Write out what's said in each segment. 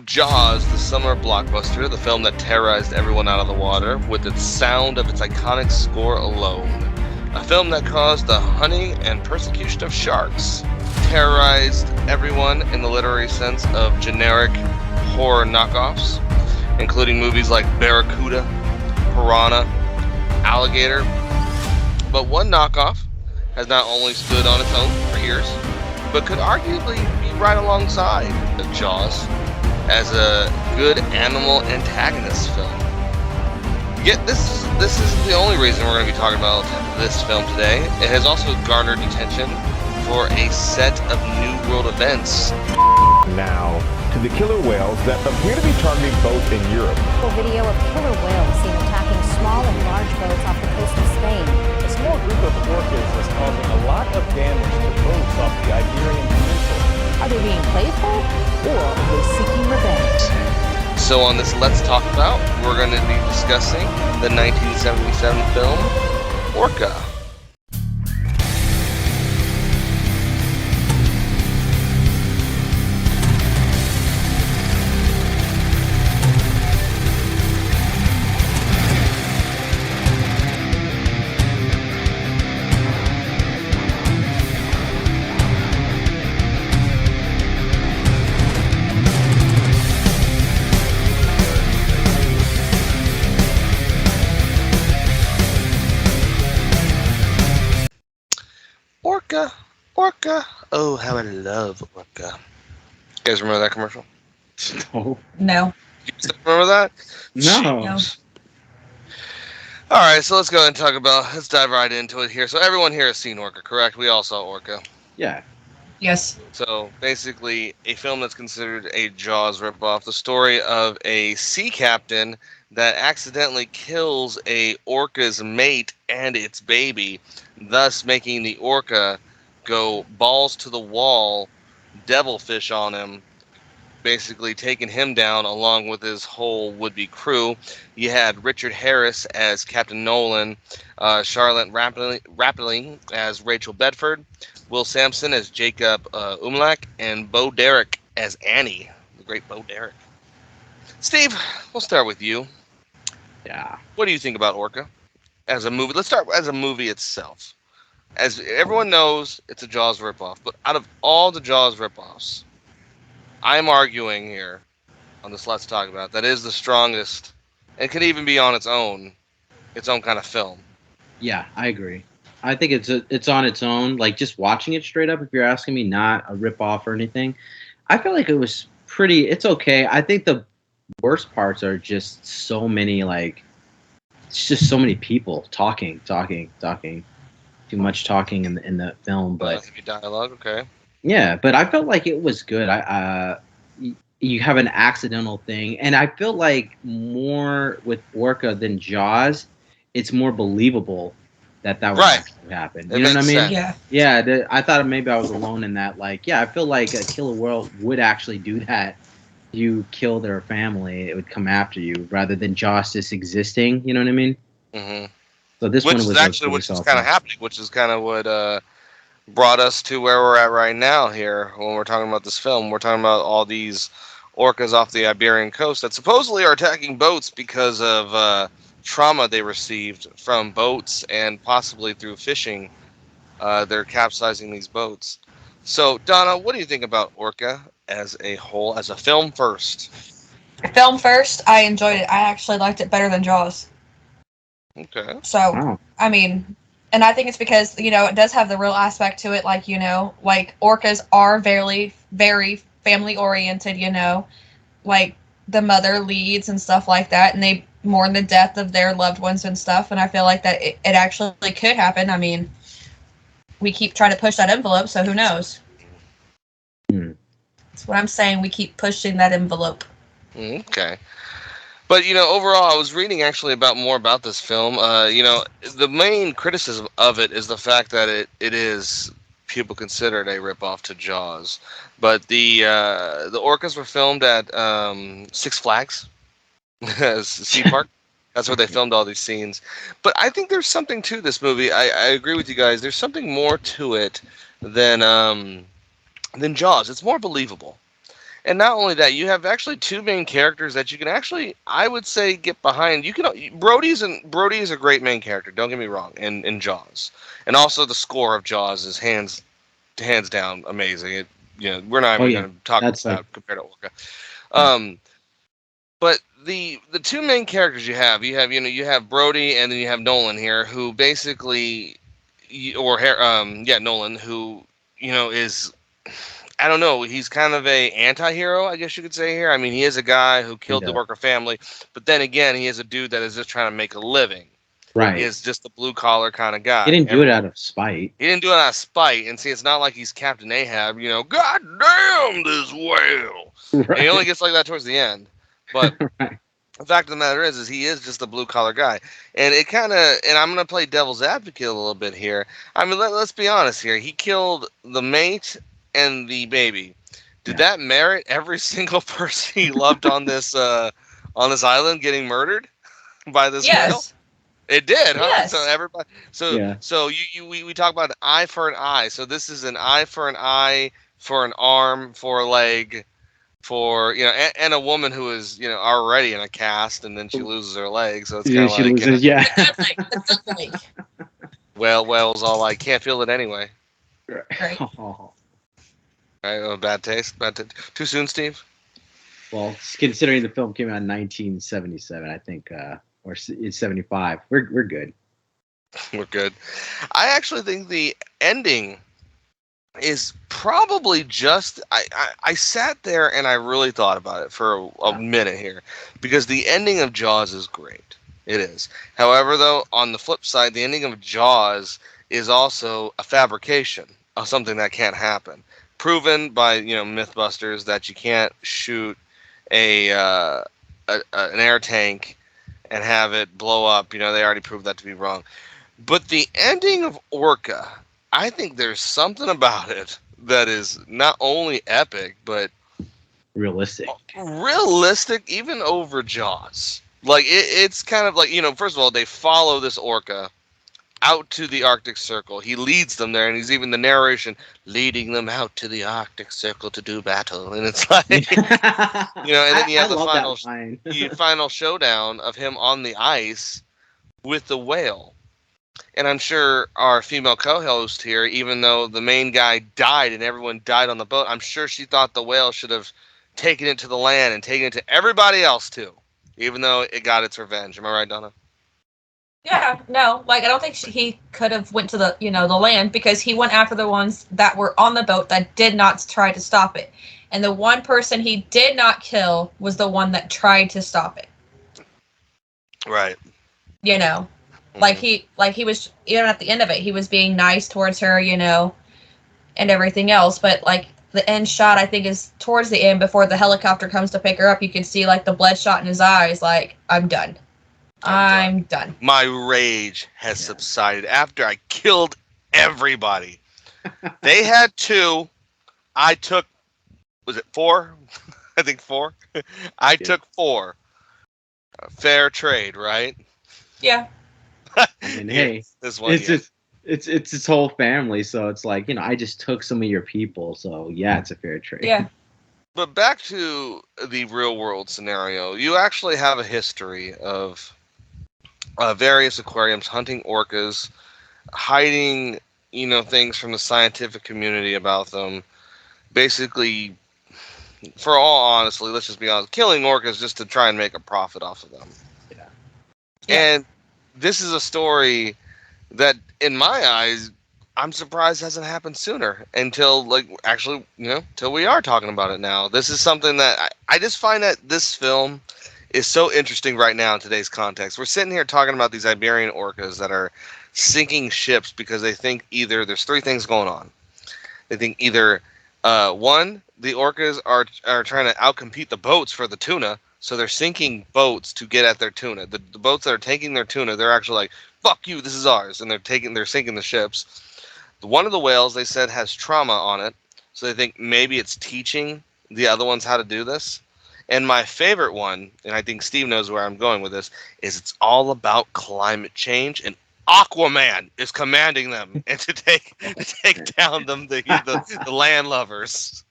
Jaws, the summer blockbuster, the film that terrorized everyone out of the water with its sound of its iconic score alone. A film that caused the hunting and persecution of sharks, terrorized everyone in the literary sense of generic horror knockoffs, including movies like Barracuda, Piranha, Alligator. But one knockoff has not only stood on its own for years, but could arguably be right alongside of Jaws as a good animal antagonist film. Yet this isn't the only reason we're going to be talking about this film today. It has also garnered attention for a set of New World events. Now to the killer whales that appear to be targeting boats in Europe. A video of killer whales seen attacking small and large boats off the coast of Spain. A small group of orcas is causing a lot of damage to boats off the Iberian Peninsula. Are they being playful or are they seeking revenge? So on this Let's Talk About, we're going to be discussing the 1977 film Orca. Orca. Oh, how I love Orca. You guys remember that commercial? No. You guys remember that? No. Alright, so let's go ahead and let's dive right into it here. So everyone here has seen Orca, correct? We all saw Orca. Yeah. Yes. So basically, a film that's considered a Jaws ripoff. The story of a sea captain that accidentally kills a orca's mate and its baby, thus making the orca go balls to the wall, devilfish on him, basically taking him down along with his whole would-be crew. You had Richard Harris as Captain Nolan, Charlotte Rampling as Rachel Bedford, Will Sampson as Jacob Umlack, and Bo Derek as Annie, the great Bo Derek. Steve, we'll start with you. Yeah. What do you think about Orca as a movie? Let's start as a movie itself. As everyone knows, it's a Jaws ripoff, but out of all the Jaws ripoffs, I'm arguing here on this Let's Talk About that is the strongest and could even be on its own kind of film. Yeah, I agree. I think it's on its own. Like, just watching it straight up, if you're asking me, not a ripoff or anything, I feel like it was it's okay. I think the worst parts are just so many, it's just so many people talking. Too much talking in the film, but heavy dialogue, okay. Yeah, but I felt like it was good. You have an accidental thing, and I feel like more with Orca than Jaws, it's more believable that would actually happen. You know what I mean? Sense. Yeah. Yeah, I thought maybe I was alone in that. I feel like a killer whale would actually do that. You kill their family, it would come after you, rather than Jaws just existing. You know what I mean? Mm-hmm. So this which one was is kind of happening, which is kind of what brought us to where we're at right now here when we're talking about this film. We're talking about all these orcas off the Iberian coast that supposedly are attacking boats because of trauma they received from boats and possibly through fishing. They're capsizing these boats. So, Donna, what do you think about Orca as a whole, as a film first? Film first, I enjoyed it. I actually liked it better than Jaws. Okay. So, Wow. I mean, and I think it's because, it does have the real aspect to it. Orcas are very, very family-oriented, the mother leads and stuff like that, and they mourn the death of their loved ones and stuff, and I feel like that it actually could happen. I mean, we keep trying to push that envelope, so who knows? That's what I'm saying. We keep pushing that envelope. Okay. But, overall, I was reading actually more about this film. The main criticism of it is the fact that it is, people consider it a ripoff to Jaws. But the orcas were filmed at Six Flags, Sea Park. That's where they filmed all these scenes. But I think there's something to this movie. I agree with you guys. There's something more to it than Jaws. It's more believable. And not only that, you have actually two main characters that you can actually, I would say, get behind. You can Brody is a great main character. Don't get me wrong. In Jaws, and also the score of Jaws is hands down amazing. We're not even going to talk about that compared to Orca. But the two main characters you have Brody and then you have Nolan here, who basically, Nolan, who is, I don't know, he's kind of a anti-hero, I guess you could say here. I mean, he is a guy who killed the Orca family, but then again, he is a dude that is just trying to make a living. Right. He is just a blue-collar kind of guy. He didn't do it out of spite. He didn't do it out of spite. And see, it's not like he's Captain Ahab, God damn this whale. Right. And he only gets like that towards the end. But right. The fact of the matter is he is just a blue-collar guy. And it kind of, and I'm going to play devil's advocate a little bit here. I mean, let's be honest here. He killed the mate and the baby. Did that merit every single person he loved on this island getting murdered by this whale? It did, huh? Yes. So everybody, so we talk about an eye for an eye. So this is an eye for an eye, for an arm, for a leg, for and a woman who is already in a cast, and then she loses her leg. So it's kind of she loses, Well, whales all like can't feel it anyway. Right. All right, bad taste. Too soon, Steve. Well, considering the film came out in 1977, I think. Or it's 75. We're good. We're good. I actually think the ending is probably just. I sat there and I really thought about it for a minute here, because the ending of Jaws is great. It is. However, though, on the flip side, the ending of Jaws is also a fabrication of something that can't happen. Proven by MythBusters that you can't shoot an air tank and have it blow up. They already proved that to be wrong. But the ending of Orca, I think there's something about it that is not only epic, but realistic. Realistic, even over Jaws. Like, it's kind of like, first of all, they follow this orca out to the Arctic Circle. He leads them there, and he's even the narration leading them out to the Arctic Circle to do battle. And it's like, and then you have the final showdown of him on the ice with the whale. And I'm sure our female co-host here, even though the main guy died and everyone died on the boat, I'm sure she thought the whale should have taken it to the land and taken it to everybody else too, even though it got its revenge. Am I right, Donna? Yeah, no, I don't think he could have went to the the land, because he went after the ones that were on the boat that did not try to stop it, and the one person he did not kill was the one that tried to stop it. Right. Like he was, even at the end of it, he was being nice towards her, and everything else. But like the end shot, I think, is towards the end before the helicopter comes to pick her up. You can see like the bloodshot in his eyes. Like, I'm done. I'm done. My rage has subsided after I killed everybody. They had 2. I took, was it 4? I think 4. I took 4. Fair trade, right? Yeah. I mean, hey, this one, it's its whole family, so it's like, I just took some of your people, so yeah, it's a fair trade. Yeah. But back to the real world scenario, you actually have a history of various aquariums hunting orcas, hiding, things from the scientific community about them. Basically, for all honestly, let's just be honest, killing orcas just to try and make a profit off of them. Yeah. And this is a story that, in my eyes, I'm surprised hasn't happened sooner until, till we are talking about it now. This is something that I just find that this film is so interesting right now in today's context. We're sitting here talking about these Iberian orcas that are sinking ships because they think either there's 3 things going on. They think either, one, the orcas are trying to outcompete the boats for the tuna, so they're sinking boats to get at their tuna. The boats that are taking their tuna, they're actually like, fuck you, this is ours, and they're sinking the ships. One of the whales, they said, has trauma on it, so they think maybe it's teaching the other ones how to do this. And my favorite one, and I think Steve knows where I'm going with this, is it's all about climate change and Aquaman is commanding them and to take down the landlubbers.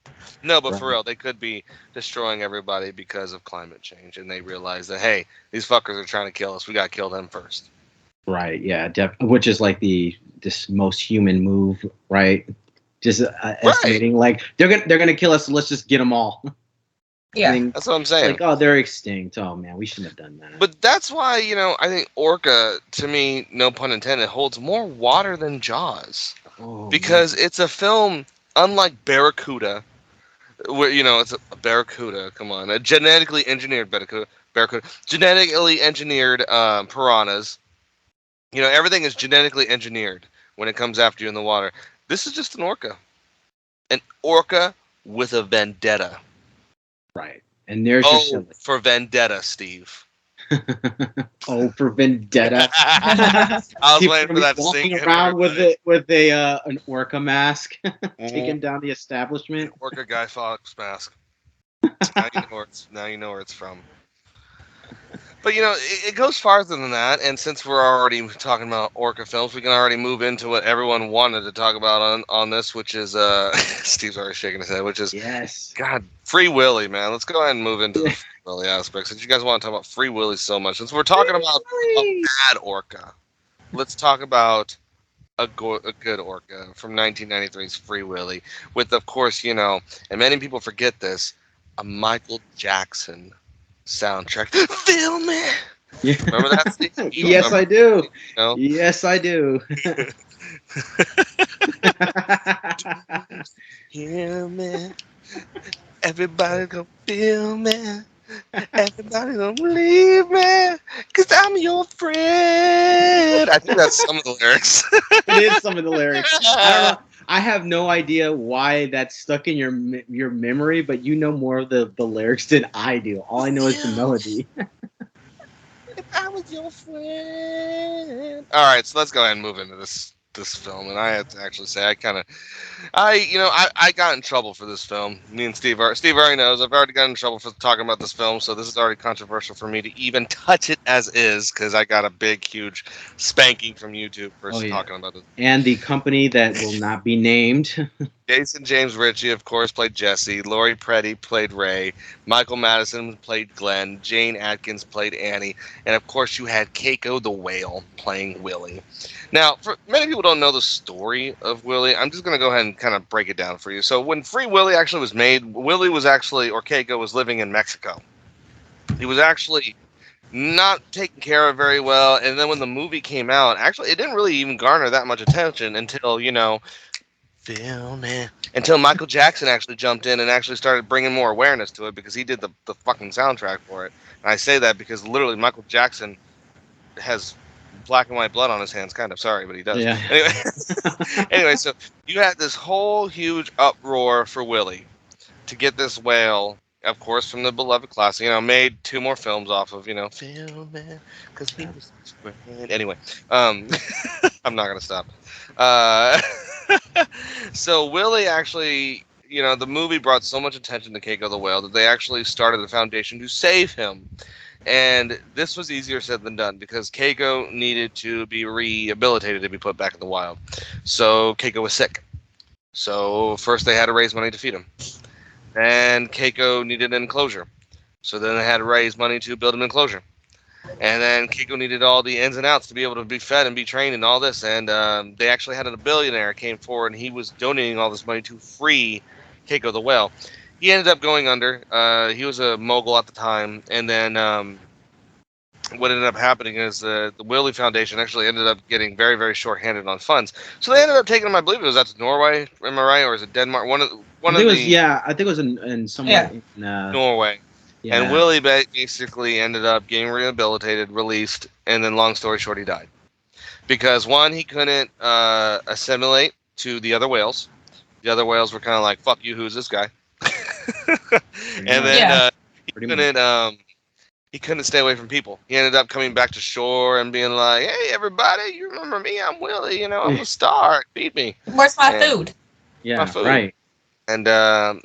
No, but for Right. real, they could be destroying everybody because of climate change, and they realize that hey, these fuckers are trying to kill us. We gotta kill them first. Right. Yeah. Which is like this most human move, right? Just estimating like they're gonna kill us. So let's just get them all. Yeah. That's what I'm saying. Like, oh, they're extinct. Oh man, we shouldn't have done that. But that's why, I think Orca, to me, no pun intended, holds more water than Jaws. Oh, Because it's a film, unlike Barracuda, where, it's a barracuda, come on, a genetically engineered barracuda, genetically engineered piranhas. Everything is genetically engineered when it comes after you in the water. This is just an orca. An orca with a vendetta. right. And there's your silly. For vendetta, Steve. Oh, for vendetta. I was People waiting for that to sink walking in. around with an orca mask, taking down the establishment. Orca Guy Fawkes mask. Now you know where it's from. But it goes farther than that, and since we're already talking about orca films, we can already move into what everyone wanted to talk about on this, which is Steve's already shaking his head, which is Yes. God, Free Willy, man. Let's go ahead and move into the Free Willy aspect. Since you guys want to talk about Free Willy so much, since we're talking about a bad orca, let's talk about a good orca from 1993's Free Willy, with, of course, and many people forget this, a Michael Jackson soundtrack. Feel me. Yeah. Remember that, Steve? Yes, I do. No? Yes, I do. Hear me. Everybody gonna feel me. Everybody gonna believe me. Cause I'm your friend. I think that's some of the lyrics. It is some of the lyrics. I don't know. I have no idea why that's stuck in your memory, but you know more of the lyrics than I do. All I know is the melody. If I was your friend. All right, so let's go ahead and move into this film, and I have to actually say I got in trouble for this film. Me and Steve already knows I've already gotten in trouble for talking about this film, so this is already controversial for me to even touch it as is, because I got a big, huge spanking from YouTube for talking about this. And the company that will not be named. Jason James Ritchie, of course, played Jesse. Lori Petty played Ray. Michael Madison played Glenn. Jane Atkins played Annie. And, of course, you had Keiko the Whale playing Willy. Now, for many people don't know the story of Willy. I'm just going to go ahead and kind of break it down for you. So when Free Willy actually was made, Willy was actually, or Keiko, was living in Mexico. He was actually not taken care of very well. And then when the movie came out, actually, it didn't really even garner that much attention until, until Michael Jackson actually jumped in and actually started bringing more awareness to it, because he did the fucking soundtrack for it. And I say that because literally Michael Jackson has black and white blood on his hands, kind of. Sorry, but he does. Yeah. Anyway, so you had this whole huge uproar for Willy to get this whale, of course, from the beloved classic. Made 2 more films off of, Feel Me, because he was his friend. Anyway, I'm not gonna stop. So Willy actually, the movie brought so much attention to Keiko the Whale that they actually started a foundation to save him. And this was easier said than done, because Keiko needed to be rehabilitated to be put back in the wild. So Keiko was sick. So first they had to raise money to feed him. Then Keiko needed an enclosure. So then they had to raise money to build an enclosure. And then Keiko needed all the ins and outs to be able to be fed and be trained and all this. And they actually had a billionaire came forward, and he was donating all this money to free Keiko the Whale. He ended up going under. He was a mogul at the time. And then what ended up happening is the Willy Foundation actually ended up getting very, very short-handed on funds. So they ended up taking him, I believe it was out to Norway, am I right? Or is it Denmark? I think it was in somewhere in Norway. Yeah. And Willy basically ended up getting rehabilitated, released, and then long story short, he died. Because, one, he couldn't assimilate to the other whales. The other whales were kind of like, fuck you, who's this guy? And then he couldn't stay away from people. He ended up coming back to shore and being like, hey, everybody, you remember me? I'm Willy, I'm a star. Feed me. Where's my food? Yeah, my food. Right. And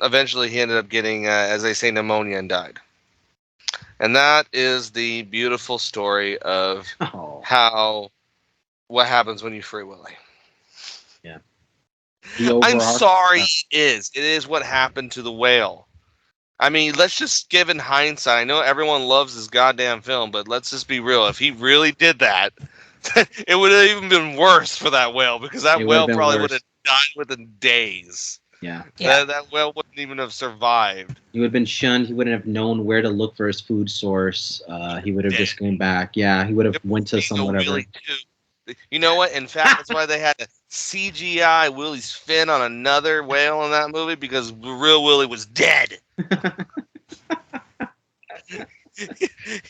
eventually he ended up getting, as they say, pneumonia and died. And that is the beautiful story of how what happens when you free Willy. The I'm overarching sorry, stuff. it is what happened to the whale. I mean, let's just give in hindsight. I know everyone loves this goddamn film, but let's just be real. If he really did that, it would have even been worse for that whale, because that It would have whale been probably worse. would have died within days. Yeah. Yeah. That whale wouldn't even have survived. He would have been shunned. He wouldn't have known where to look for his food source. He would have just gone back. Yeah, he would have went to some whatever. Willy too. You know what? In fact, that's why they had to CGI Willy's fin on another whale in that movie, because the real Willy was dead.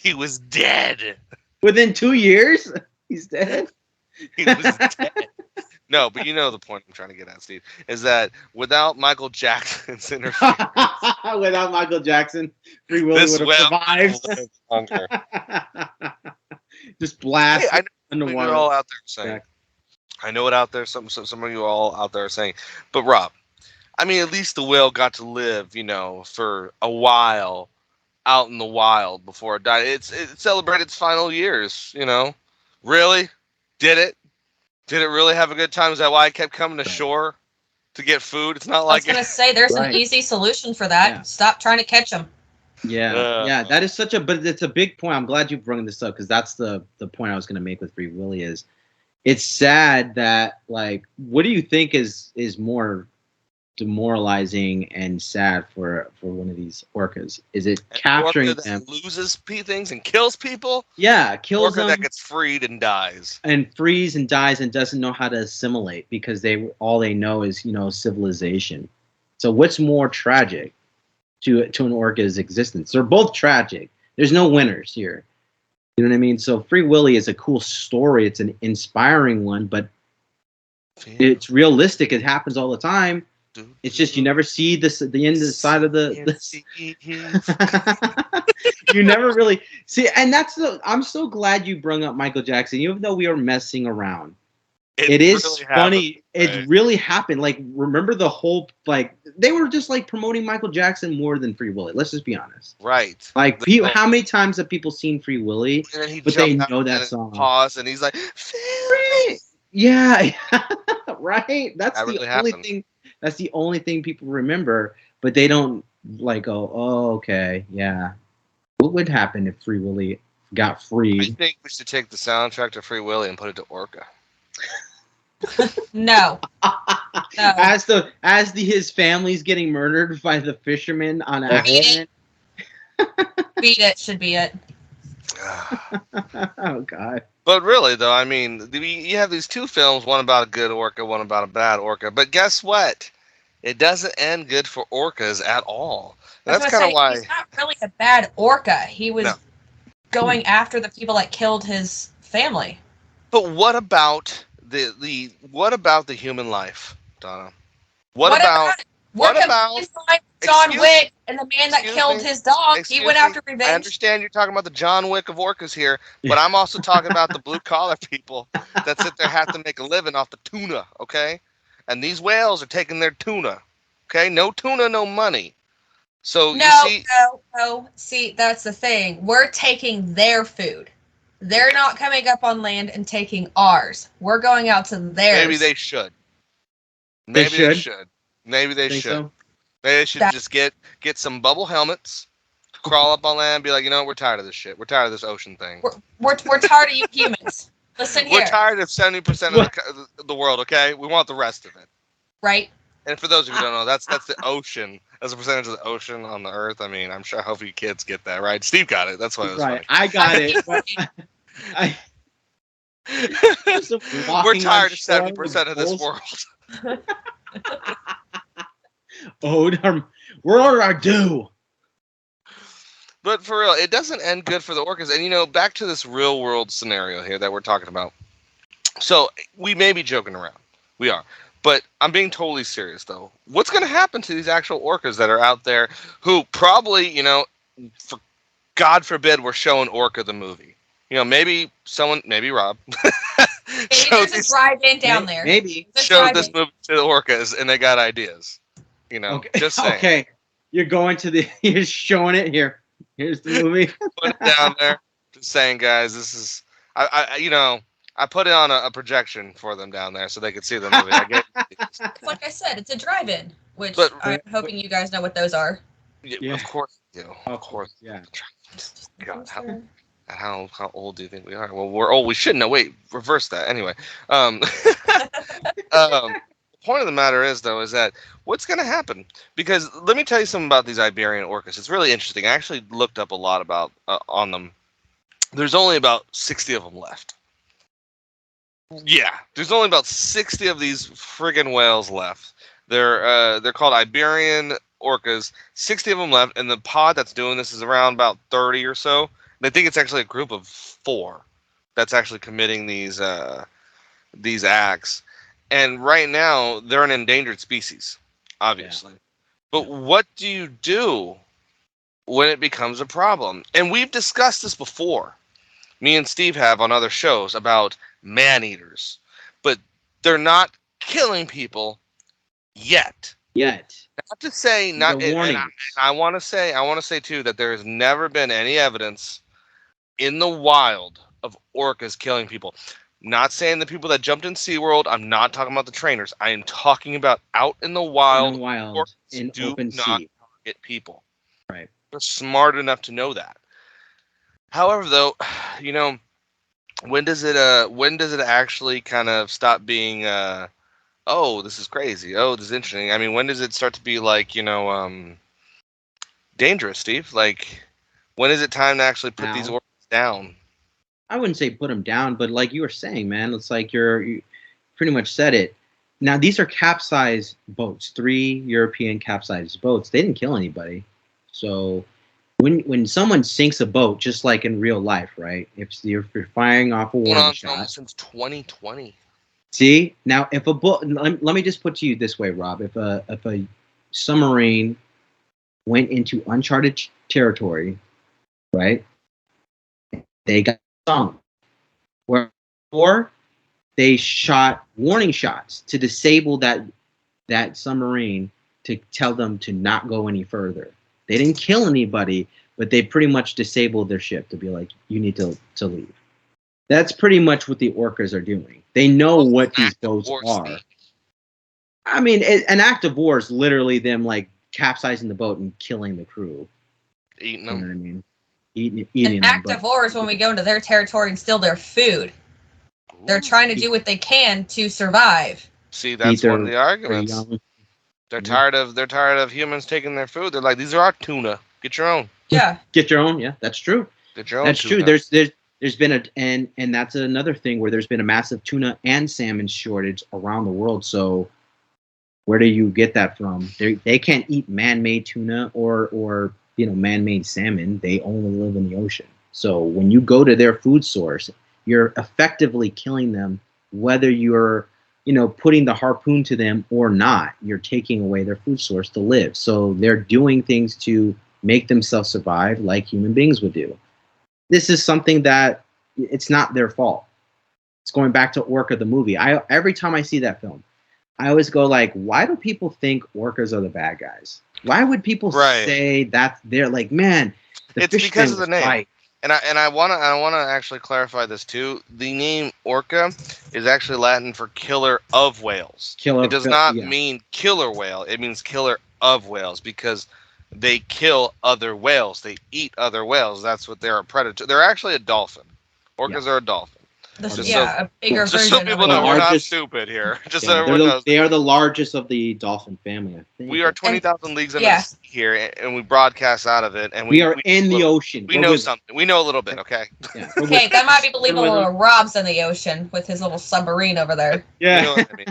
He was dead. Within 2 years, he's dead. He was dead. No, but you know the point I'm trying to get at, Steve, is that without Michael Jackson's interference, Without Michael Jackson, Free Willy this would whale have survived. would live longer. Just blast Hey, I know underwater. you're all out there saying. I know it out there. Some of you all out there are saying, but Rob, I mean, at least the whale got to live, for a while out in the wild before it died. It celebrated its final years. Really, did it? Did it really have a good time? Is that why I kept coming to shore to get food? It's not I was like gonna say there's Right. an easy solution for that. Yeah. Stop trying to catch them. Yeah, that is but it's a big point. I'm glad you brought this up, because that's the point I was going to make with Free Willy. Is it's sad that, like, what do you think is more demoralizing and sad for one of these orcas? Is it capturing orca them? that loses things and kills people? Yeah, kills Orca them that gets freed and dies. and frees and dies and doesn't know how to assimilate, because all they know is civilization. So what's more tragic to an orca's existence? They're both tragic. There's no winners here. You know what I mean? So Free Willy is a cool story. It's an inspiring one, but it's realistic. It happens all the time. It's just you never see the end of the side of the you never really see, and I'm so glad you brought up Michael Jackson, even though we were messing around. It is really funny. happened, It right? really happened. Like, remember the whole, like, they were just like promoting Michael Jackson more than Free Willy. Let's just be honest. Right. Like, how many times have people seen Free Willy? And then he But they jumped out know that and song. Pause, and he's like, "Phil." Yeah, right. That's That the really only happened. thing. That's the only thing people remember, but they don't like go, oh, okay, yeah. What would happen if Free Willy got I freed? think we should take the soundtrack to Free Willy and put it to Orca. No. No. As his family's getting murdered by the fishermen on accident. Beat it should be it. Oh God. But really, though, I mean, you have these two films, one about a good orca, one about a bad orca. But guess what? It doesn't end good for orcas at all. And that's kind of why. He's not really a bad orca. He was No. going after the people that killed his family. But what about what about the human life, Donna? What about John Excuse- Wick and the man that excuse killed me? his dog? He Excuse went me? after I revenge. understand you're talking about the John Wick of orcas here, but I'm also talking about the blue collar people that sit there have to make a living off the tuna, okay? And these whales are taking their tuna, okay? No tuna, no money. So you see, No. See, that's the thing. We're taking their food. They're not coming up on land and taking ours. We're going out to theirs. maybe they should. They Maybe they should? should. Maybe they Think should. so? Maybe they should just get some bubble helmets, crawl up on land, and be like, we're tired of this shit. We're tired of this ocean thing. We're tired of you humans. Listen here. We're tired of 70% of the world, okay? We want the rest of it. Right? And for those of you who don't know, that's the ocean. That's a percentage of the ocean on the Earth. I mean, I'm sure hopefully kids get that, right? Steve got it. That's why it was Right. funny. I got it. But We're tired of 70% of this world. We're on our due. But for real, it doesn't end good for the orcas. And, back to this real world scenario here that we're talking about. So we may be joking around. We are. But I'm being totally serious, though. What's going to happen to these actual orcas that are out there who probably, for God forbid, we're showing Orca the movie? Maybe Rob, Maybe there's a drive-in down there. Maybe. There's a showed drive-in. this movie to the orcas and they got ideas. Okay. Just saying. Okay. You're going to you're showing it here. Here's the movie. Put it down there. Just saying, guys, this is, I put it on a projection for them down there so they could see the movie. Like I said, it's a drive-in, which But- I'm hoping you guys know what those are. Yeah, of course you do. Of course. Yeah. God, how old do you think we are? Well, we're old. We should know. Wait, reverse that. Anyway, the point of the matter is, though, is that what's going to happen? Because let me tell you something about these Iberian orcas. It's really interesting. I actually looked up a lot about on them. There's only about 60 of them left. Yeah, there's only about 60 of these friggin' whales left. They're called Iberian orcas. 60 of them left, and the pod that's doing this is around about 30 or so. And I think it's actually a group of 4 that's actually committing these acts. And right now, they're an endangered species, obviously. Yeah. But what do you do when it becomes a problem? And we've discussed this before. Me and Steve have on other shows about man-eaters. But they're not killing people yet. Not to say not. And I want to say too that there has never been any evidence in the wild of orcas killing people. Not saying the people that jumped in SeaWorld. I'm not talking about the trainers. I am talking about out in the wild. In open sea. Target people. Right. They're smart enough to know that. However, though, you know, when does it actually kind of stop being oh, this is crazy. Oh, this is interesting. I mean, when does it start to be like, you know, dangerous, Steve? Like, when is it time to actually put these orcas down? I wouldn't say put them down, but like you were saying, man, it's like you pretty much said it. Now, these are capsized boats, 3 European capsized boats. They didn't kill anybody. So when someone sinks a boat, just like in real life, right? If you're firing off a warning shot. Since 2020. See, now if a boat, let me just put to you this way, Rob. If a submarine went into uncharted territory, right? They got sunk. Or they shot warning shots to disable that submarine to tell them to not go any further. They didn't kill anybody, but they pretty much disabled their ship to be like, you need to leave. That's pretty much what the orcas are doing. They know what these boats are. I mean, an act of war is literally them like capsizing the boat and killing the crew. Eating them. You know what I mean? Eating an act of war is when we go into their territory and steal their food. They're trying to do what they can to survive. See, that's one of the arguments. They're tired of humans taking their food. They're like, these are our tuna. Get your own. Yeah. Get your own. Yeah, that's true. Get your own. That's tuna. true. There's been and that's another thing where there's been a massive tuna and salmon shortage around the world. So where do you get that from? They can't eat man-made tuna or man-made salmon. They only live in the ocean. So when you go to their food source, you're effectively killing them, whether you're putting the harpoon to them or not. You're taking away their food source to live. So they're doing things to make themselves survive like human beings would do. This is something that it's not their fault. It's going back to Orca, the movie. Every time I see that film, I always go like, why do people think orcas are the bad guys? Why would people say that they're like, man, it's because of the name. Right. And I wanna actually clarify this too. The name orca is actually Latin for killer of whales. It does not mean killer whale. It means killer of whales because they kill other whales. They eat other whales. That's what they're a predator. They're actually a dolphin. Orcas are a dolphin. A bigger version. Just so people know we're not stupid here. Just so everyone knows. They are the largest of the dolphin family, I think. We are 20,000 leagues under the sea here, and we broadcast out of it. And we are in the ocean. We know something. We know a little bit, okay? Yeah. Okay, that might be believable. Rob's in the ocean with his little submarine over there. Yeah. You know what I mean?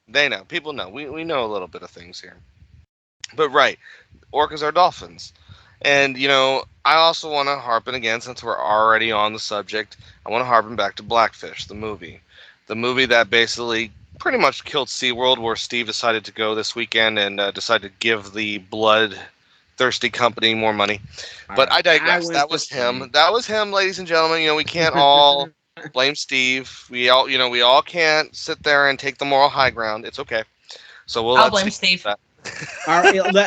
They know. People know. We know a little bit of things here. But right, orcas are dolphins. And, I also want to harpen again, since we're already on the subject, I want to harpen back to Blackfish, the movie. The movie that basically pretty much killed SeaWorld, where Steve decided to go this weekend and decided to give the blood-thirsty company more money. But I digress. That was him. That was him, ladies and gentlemen. We can't all blame Steve. We all can't sit there and take the moral high ground. It's okay. So I'll blame Steve.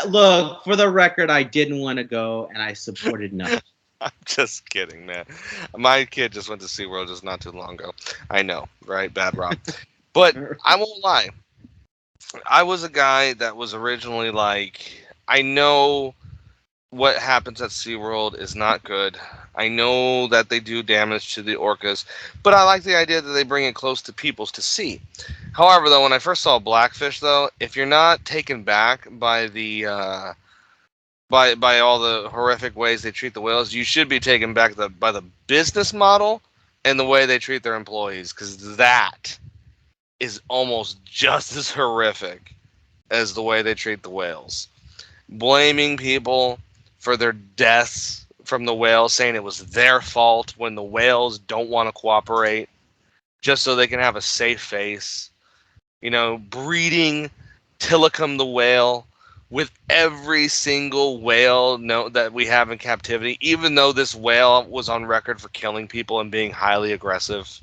Look, for the record, I didn't want to go, and I supported nothing. I'm just kidding, man. My kid just went to SeaWorld just not too long ago. I know, right? Bad Rob. But I won't lie. I was a guy that was originally like, I know what happens at SeaWorld is not good. I know that they do damage to the orcas, but I like the idea that they bring it close to peoples to see. However, though, when I first saw Blackfish, though, if you're not taken back by the by all the horrific ways they treat the whales, you should be taken back by the business model and the way they treat their employees, because that is almost just as horrific as the way they treat the whales. Blaming people for their deaths from the whales, saying it was their fault when the whales don't want to cooperate just so they can have a safe face. You know, breeding Tilikum the whale with every single whale that we have in captivity, even though this whale was on record for killing people and being highly aggressive.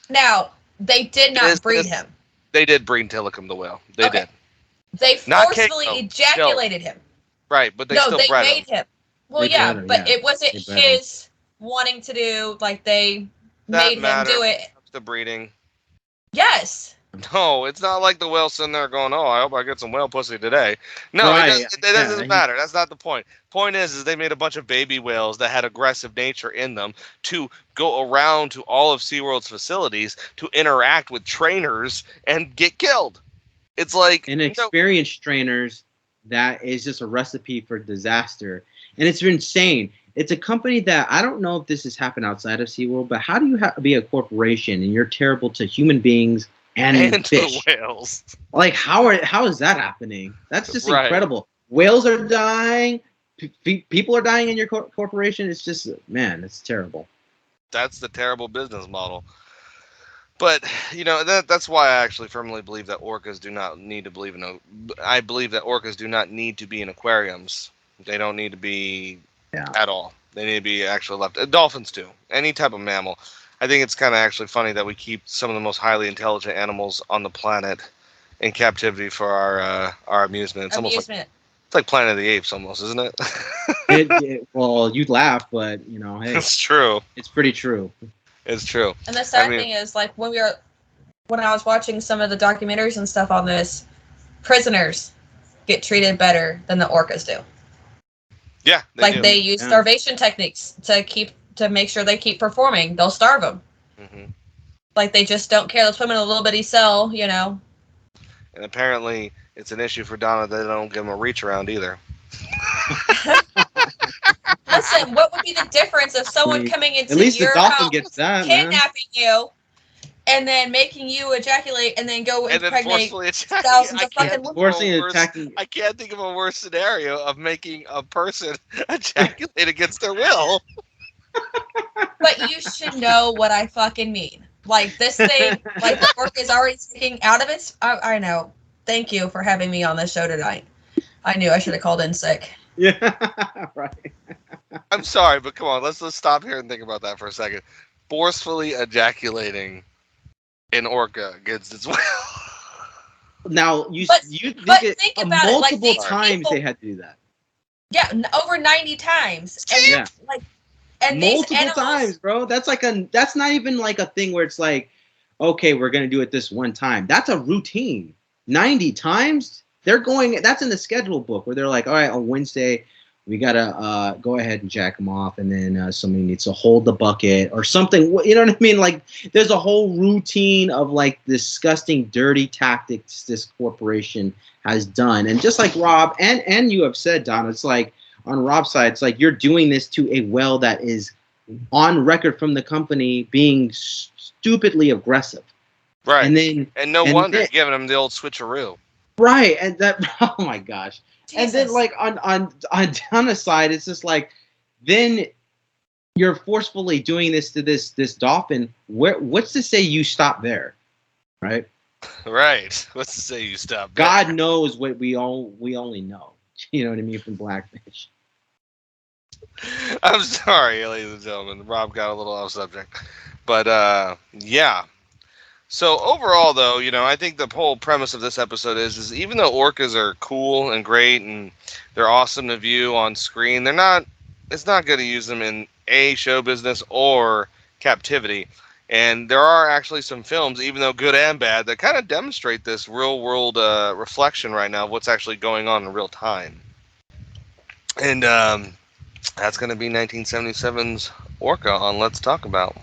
Now, they did not breed him. They did breed Tilikum the whale. They did. They forcefully ejaculated him. Right, but they still bred him. Him. Well, yeah, but it wasn't his wanting to do. Like, they made him do it. The breeding. Yes. No, it's not like the whale sitting there going, "Oh, I hope I get some whale pussy today." No, Right. it doesn't matter. That's not the point. Point is they made a bunch of baby whales that had aggressive nature in them to go around to all of SeaWorld's facilities to interact with trainers and get killed. It's like inexperienced trainers. That is just a recipe for disaster. And it's insane. It's a company that, I don't know if this has happened outside of SeaWorld, but how do you be a corporation and you're terrible to human beings and fish? The whales. Like, how is that happening? That's just incredible. Whales are dying. People are dying in your corporation. It's just, man, it's terrible. That's the terrible business model. But, you know, that's why I actually firmly believe that orcas do not need to believe in I believe that orcas do not need to be in aquariums. They don't need to be at all. They need to be actually left. Dolphins too. Any type of mammal. I think it's kind of actually funny that we keep some of the most highly intelligent animals on the planet in captivity for our amusement. It's almost like, it's like Planet of the Apes almost, isn't it? Well, you'd laugh, but, you know, hey. It's true. It's pretty true. It's true. And the sad thing is, like, when I was watching some of the documentaries and stuff on this, prisoners get treated better than the orcas do. Yeah, they use starvation techniques to make sure they keep performing. They'll starve them. Mm-hmm. Like, they just don't care. They'll put them in a little bitty cell, you know. And apparently, it's an issue for Donna that they don't give them a reach around either. Listen, what would be the difference of someone coming into your house, kidnapping you, and then making you ejaculate, and then go impregnate thousands of fucking women? I can't think of a worse scenario of making a person ejaculate against their will. But you should know what I fucking mean. Like, this thing, like, the work is already sticking out of its... I know. Thank you for having me on this show tonight. I knew I should have called in sick. Yeah, right. I'm sorry, but come on, let's stop here and think about that for a second. Forcefully ejaculating an orca against its will. Now, you think about multiple it, like, times they had to do that. Yeah, over 90 times. And and multiple times, bro. That's not even like a thing where it's like, okay, we're gonna do it this one time. That's a routine. 90 times. That's in the schedule book where they're like, all right, on Wednesday, we gotta go ahead and jack them off, and then somebody needs to hold the bucket or something. You know what I mean? Like, there's a whole routine of like disgusting, dirty tactics this corporation has done. And just like Rob and you have said, Don, it's like on Rob's side, it's like you're doing this to a whale that is on record from the company being stupidly aggressive. Right. And no wonder giving them the old switcheroo. Right, and that, oh my gosh. Jesus. And then like on Donna's side, it's just like, then you're forcefully doing this to this dolphin. What's to say you stop there, right? Right. What's to say you stop there? God knows what we only know. You know what I mean, from Blackfish. I'm sorry, ladies and gentlemen. Rob got a little off subject, but yeah. So overall, though, you know, I think the whole premise of this episode is even though orcas are cool and great and they're awesome to view on screen, it's not good to use them in A, show business, or captivity. And there are actually some films, even though good and bad, that kind of demonstrate this real world reflection right now of what's actually going on in real time. And that's going to be 1977's Orca on Let's Talk About.